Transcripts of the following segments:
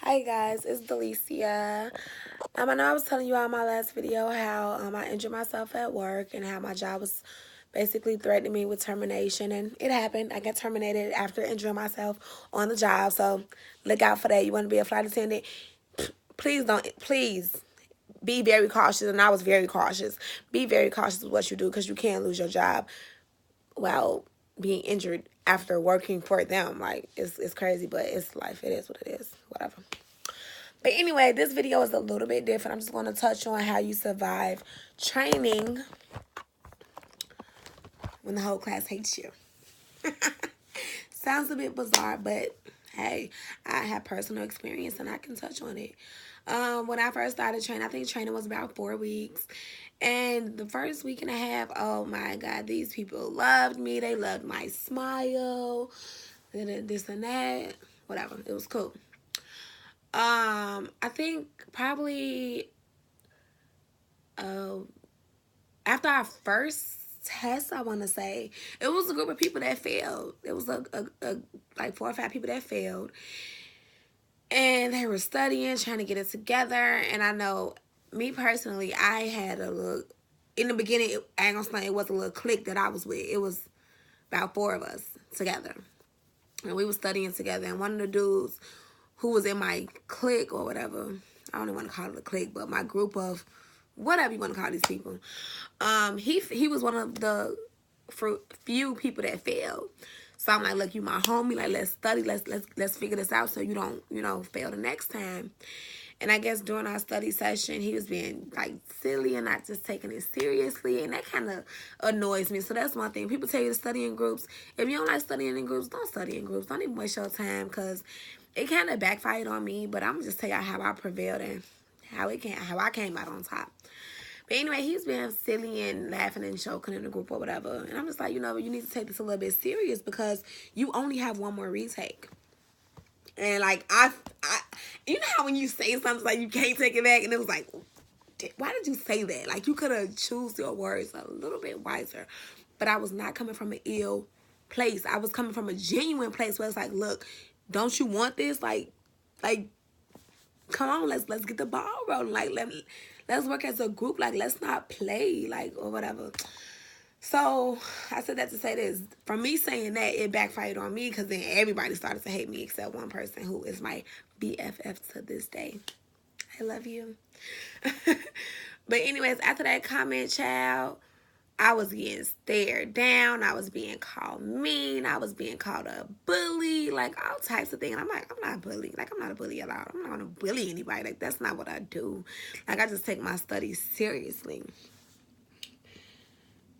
Hi guys, it's Delicia. I know I was telling you on my last video how I injured myself at work and how my job was basically threatening me with termination, and it happened. I got terminated after injuring myself on the job, so look out for that. You want to be a flight attendant? Please be very cautious, and I was very cautious. Be very cautious with what you do because you can lose your job while being injured after working for them. Like, it's crazy, but it's life. It is what it is. Whatever. But anyway, this video is a little bit different. I'm just going to touch on how you survive training when the whole class hates you. Sounds a bit bizarre, but hey, I have personal experience and I can touch on it. When I first started training, I think training was about 4 weeks. And the first week and a half, oh my God, these people loved me. They loved my smile, this and that, whatever. It was cool. I think probably after our first test, I want to say, it was a group of people that failed. It was like 4 or 5 people that failed. And they were studying, trying to get it together. And I know, me personally, I had a little, in the beginning, I ain't gonna say it was a little clique that I was with. It was about 4 of us together. And we were studying together. And one of the dudes who was in my clique or whatever, I don't even want to call it a clique, but my group of whatever you want to call these people, he was one of the few people that failed. So I'm like, look, you my homie, like, let's study, let's figure this out so you don't fail the next time. And I guess during our study session, he was being like silly and not just taking it seriously, and that kind of annoys me. So that's one thing. People tell you to study in groups. If you don't like studying in groups, don't study in groups. Don't even waste your time, because it kind of backfired on me. But I'm just tell y'all how I prevailed and how I came out on top. But anyway, he's being silly and laughing and joking in the group or whatever. And I'm just like, you need to take this a little bit serious because you only have one more retake. And like, you know how when you say something like you can't take it back, and it was like, why did you say that? Like, you could have choose your words a little bit wiser. But I was not coming from an ill place. I was coming from a genuine place where it's like, look, don't you want this? Like, come on, let's get the ball rolling. Like, let's work as a group. Like, let's not play, like, or whatever. So I said that to say this. From me saying that, it backfired on me because then everybody started to hate me except one person who is my BFF to this day. I love you. But anyways, after that comment, child, I was getting stared down. I was being called mean. I was being called a bully, like all types of things. I'm like, I'm not a bully. Like, I'm not a bully at all. I'm not going to bully anybody. Like, that's not what I do. Like, I just take my studies seriously.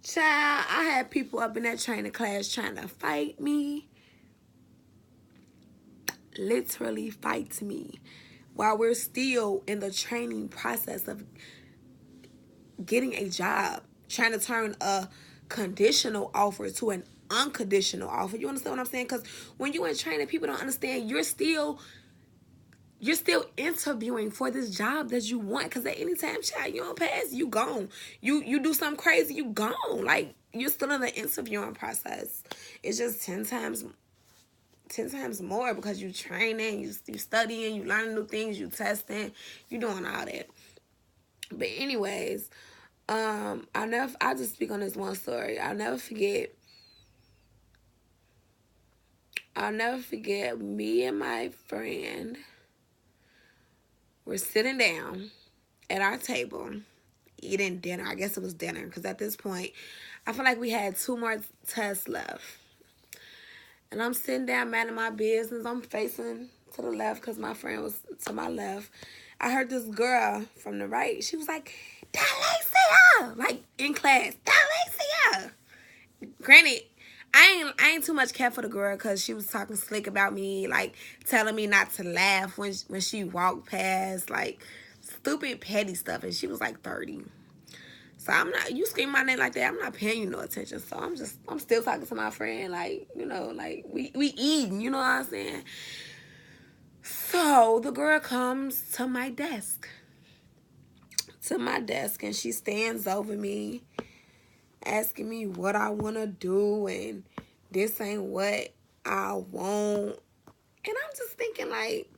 Child, I had people up in that training class trying to fight me. Literally fight me. While we're still in the training process of getting a job. Trying to turn a conditional offer to an unconditional offer. You understand what I'm saying? Because when you're in training, people don't understand you're still interviewing for this job that you want. Because at any time, child, you don't pass, you gone. You do something crazy, you gone. Like, you're still in the interviewing process. It's just 10 times more because you training, you studying, you learning new things, you testing, you doing all that. But anyways, I'll just speak on this one story. I'll never forget me and my friend were sitting down at our table eating dinner. I guess it was dinner because at this point, I feel like we had 2 more tests left. And I'm sitting down, minding my business. I'm facing to the left because my friend was to my left. I heard this girl from the right. She was like, Delicia! Like, in class, Delicia! Granted, I ain't too much care for the girl because she was talking slick about me, like telling me not to laugh when she walked past, like stupid petty stuff, and she was like 30. So you scream my name like that, I'm not paying you no attention. So I'm still talking to my friend, like, like we eating, you know what I'm saying? So the girl comes to my desk, and she stands over me, asking me what I want to do, and this ain't what I want. And I'm just thinking, like,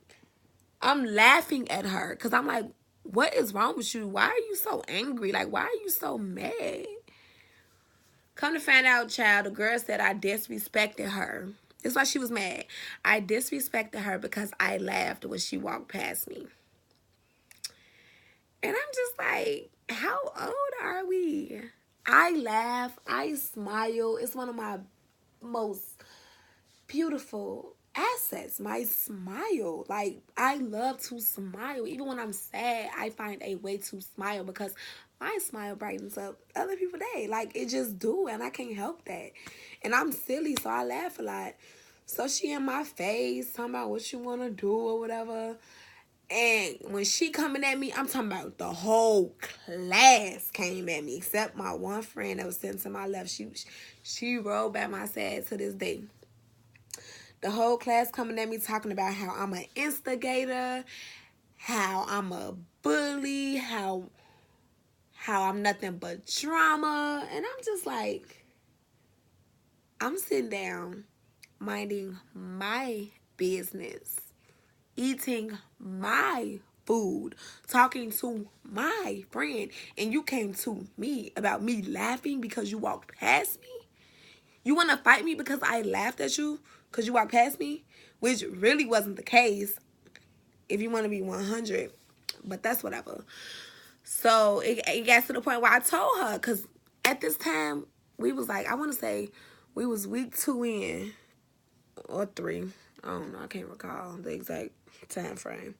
I'm laughing at her because I'm like, what is wrong with you? Why are you so angry? Like, why are you so mad? Come to find out, child, the girl said I disrespected her. That's why she was mad. I disrespected her because I laughed when she walked past me. And I'm just like, how old are we? I laugh. I smile. It's one of my most beautiful assets, my smile. Like, I love to smile. Even when I'm sad, I find a way to smile because my smile brightens up other people's day. Like, it just do, and I can't help that. And I'm silly, so I laugh a lot. So she in my face, talking about what you want to do or whatever. And when she coming at me, I'm talking about the whole class came at me, except my one friend that was sitting to my left. She rolled back my side to this day. The whole class coming at me talking about how I'm an instigator, how I'm a bully, how I'm nothing but drama. And I'm just like, I'm sitting down, minding my business, eating my food, talking to my friend, and you came to me about me laughing because you walked past me? You want to fight me because I laughed at you because you walked past me? Which really wasn't the case, if you want to be 100. But that's whatever. So it got to the point where I told her, because at this time, we was like, I want to say we was week 2 in, or 3. I don't know. I can't recall the exact time frame.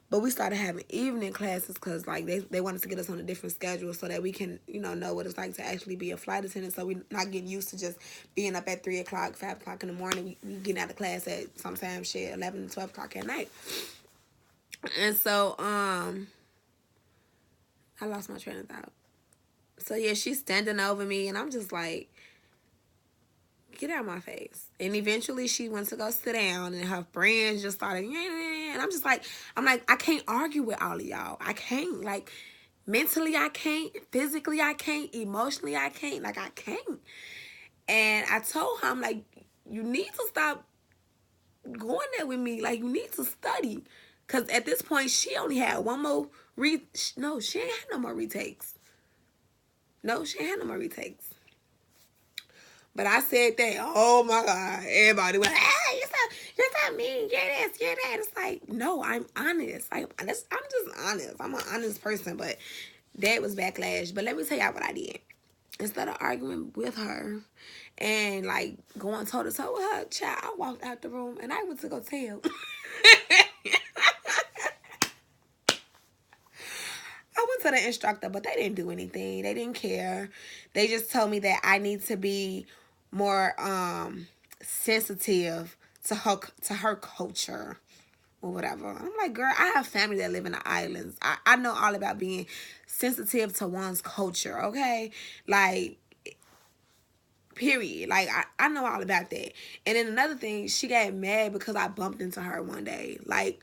But we started having evening classes because, like, they wanted to get us on a different schedule so that we can, know what it's like to actually be a flight attendant. So we're not getting used to just being up at 3 o'clock, 5 o'clock in the morning. We getting out of class at sometimes 11 and 12 o'clock at night. And so, I lost my train of thought. So, yeah, she's standing over me, and I'm just like, get out of my face. And eventually she went to go sit down, and her friends just started, and I'm just like, I can't argue with all of y'all. I can't. Like, mentally I can't, physically I can't, emotionally I can't. Like, I can't. And I told her, I'm like, you need to stop going there with me. Like, you need to study. Because at this point, she only had one more No, she ain't had no more retakes. No, she ain't had no more retakes. But I said that, oh my God, everybody went, you're so mean, you're this, you're that. It's like, no, I'm honest. I'm just honest. I'm an honest person, but that was backlash. But let me tell y'all what I did. Instead of arguing with her and, like, going toe-to-toe with her, child, I walked out the room and I went to go tell. I went to the instructor, but they didn't do anything. They didn't care. They just told me that I need to be more sensitive to her culture or whatever. I'm like, girl, I have family that live in the islands. I know all about being sensitive to one's culture, okay? Like, period. Like, I know all about that. And then another thing, she got mad because I bumped into her one day. Like,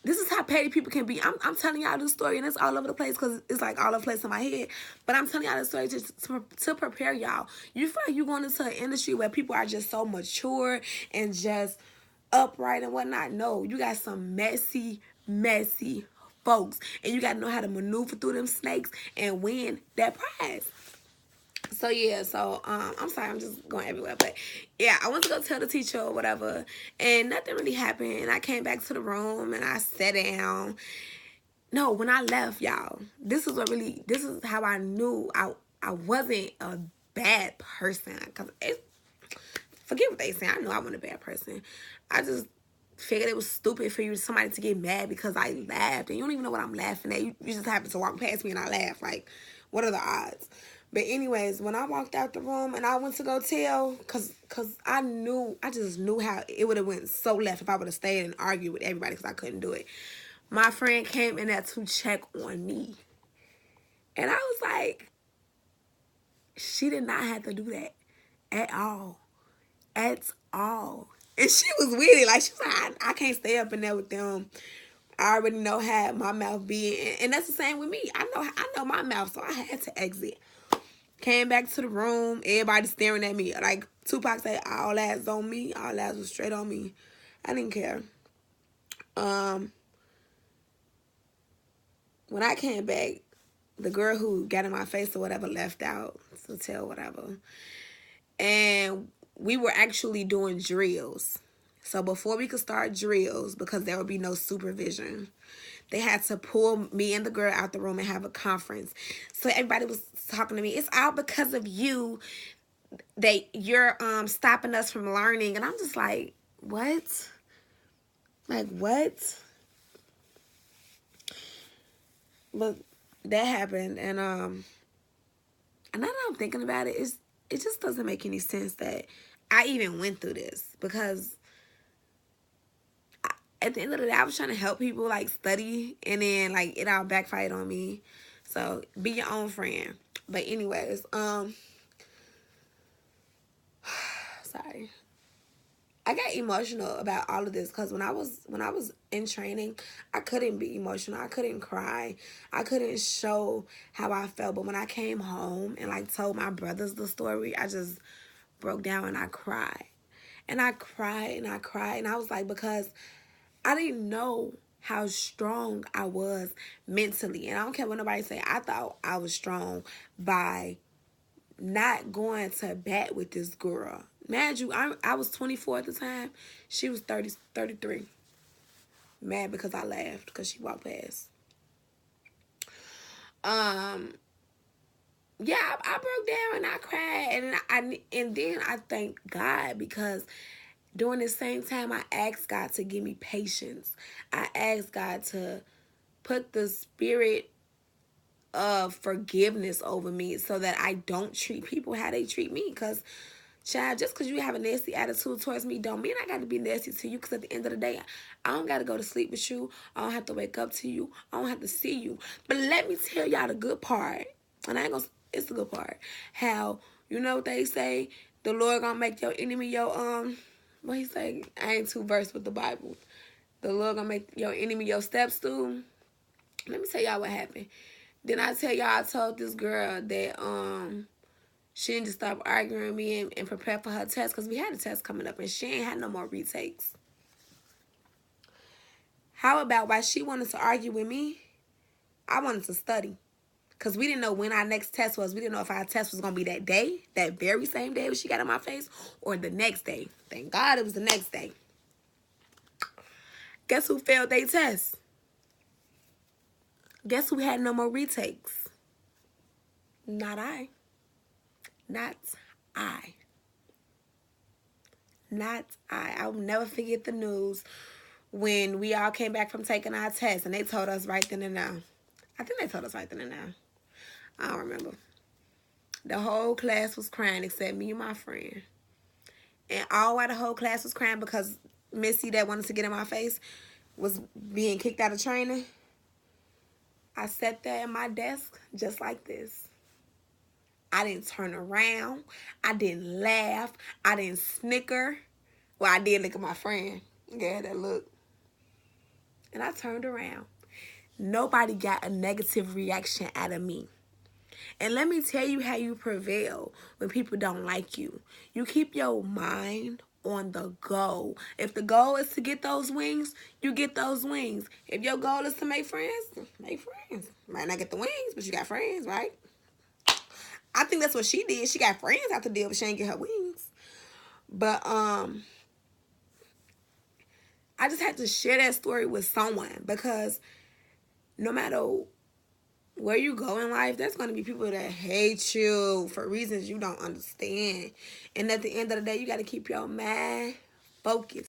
this is how petty people can be. I'm telling y'all this story, and it's all over the place because it's like all over the place in my head. But I'm telling y'all this story to prepare y'all. You feel like you're going into an industry where people are just so mature and just upright and whatnot. No, you got some messy folks. And you got to know how to maneuver through them snakes and win that prize. So, yeah, I'm sorry, I'm just going everywhere. But, yeah, I went to go tell the teacher or whatever, and nothing really happened. And I came back to the room, and I sat down. No, when I left, y'all, this is how I knew I wasn't a bad person. Because, forget what they say. I know I wasn't a bad person. I just figured it was stupid for somebody to get mad because I laughed. And you don't even know what I'm laughing at. You just happened to walk past me, and I laughed. Like, what are the odds? But anyways, when I walked out the room and I went to go tell, cause I just knew how it would have went so left if I would have stayed and argued with everybody because I couldn't do it. My friend came in there to check on me. And I was like, she did not have to do that at all. At all. And she was with it. Like, she was like, I can't stay up in there with them. I already know how my mouth be. And that's the same with me. I know my mouth, so I had to exit. Came back to the room. Everybody staring at me. Like Tupac said, all eyes on me. All eyes was straight on me. I didn't care. Um, when I came back, the girl who got in my face or whatever left out to tell whatever. And we were actually doing drills. So before we could start drills, because there would be no supervision, they had to pull me and the girl out the room and have a conference. So everybody was talking to me. It's all because of you. You're stopping us from learning. And I'm just like, what? Like, what? But that happened, and now that I'm thinking about it, it just doesn't make any sense that I even went through this, because at the end of the day, I was trying to help people like study, and then like it all backfired on me. So be your own friend. But anyways, sorry. I got emotional about all of this because when I was in training, I couldn't be emotional. I couldn't cry. I couldn't show how I felt. But when I came home and like told my brothers the story, I just broke down and I cried. And I cried and I cried. And I was like, because I didn't know how strong I was mentally. And I don't care what nobody say. I thought I was strong by not going to bat with this girl. Mad you, I was 24 at the time. She was 33. Mad because I laughed because she walked past. Yeah, I broke down and I cried, and then I thank God, because during the same time I asked God to give me patience. I asked God to put the spirit of forgiveness over me so that I don't treat people how they treat me. Because, child, just because you have a nasty attitude towards me don't mean I got to be nasty to you. Because at the end of the day, I don't got to go to sleep with you. I don't have to wake up to you. I don't have to see you. But let me tell y'all the good part. And I ain't gonna, it's the good part. How, you know what they say? The Lord gonna make your enemy your, what he say? I ain't too versed with the Bible. The Lord gonna make your enemy your stepstool. Let me tell y'all what happened. Then I tell y'all, I told this girl that she needed to stop arguing with me and prepare for her test, because we had a test coming up and she ain't had no more retakes. How about while she wanted to argue with me, I wanted to study. Because we didn't know when our next test was. We didn't know if our test was going to be that day, that very same day when she got in my face, or the next day. Thank God it was the next day. Guess who failed their test? Guess who had no more retakes? Not I. Not I. Not I. I will never forget the news when we all came back from taking our test and they told us right then and now. I think they told us right then and now. I don't remember. The whole class was crying except me and my friend. And all while the whole class was crying because Missy, that wanted to get in my face, was being kicked out of training, I sat there at my desk just like this. I didn't turn around. I didn't laugh. I didn't snicker. Well, I did look at my friend. Yeah, that look. And I turned around. Nobody got a negative reaction out of me. And let me tell you how you prevail when people don't like you. You keep your mind on the goal. If the goal is to get those wings, you get those wings. If your goal is to make friends, make friends. Might not get the wings, but you got friends, right? I think that's what she did. She got friends out the deal, but she ain't get her wings. But I just had to share that story with someone, because no matter where you go in life, there's going to be people that hate you for reasons you don't understand. And at the end of the day, you got to keep your mind focused.